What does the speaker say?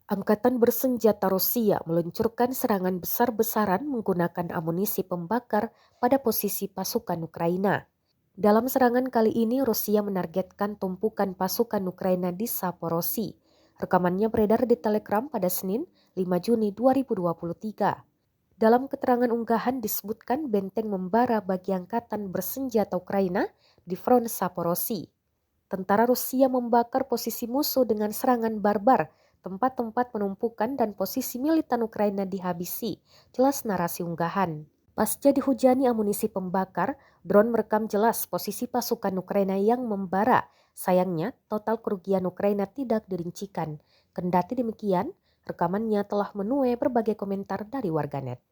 Angkatan bersenjata Rusia meluncurkan serangan besar-besaran menggunakan amunisi pembakar pada posisi pasukan Ukraina. Dalam serangan kali ini, Rusia menargetkan tumpukan pasukan Ukraina di Saporosi. Rekamannya beredar di Telegram pada Senin, 5 Juni 2023. Dalam keterangan unggahan disebutkan benteng membara bagi angkatan bersenjata Ukraina di front Saporosi. Tentara Rusia membakar posisi musuh dengan serangan barbar, tempat-tempat penumpukan dan posisi militan Ukraina dihabisi, jelas narasi unggahan. Pasca dihujani amunisi pembakar, drone merekam jelas posisi pasukan Ukraina yang membara. Sayangnya, total kerugian Ukraina tidak dirincikan. Kendati demikian, rekamannya telah menuai berbagai komentar dari warganet.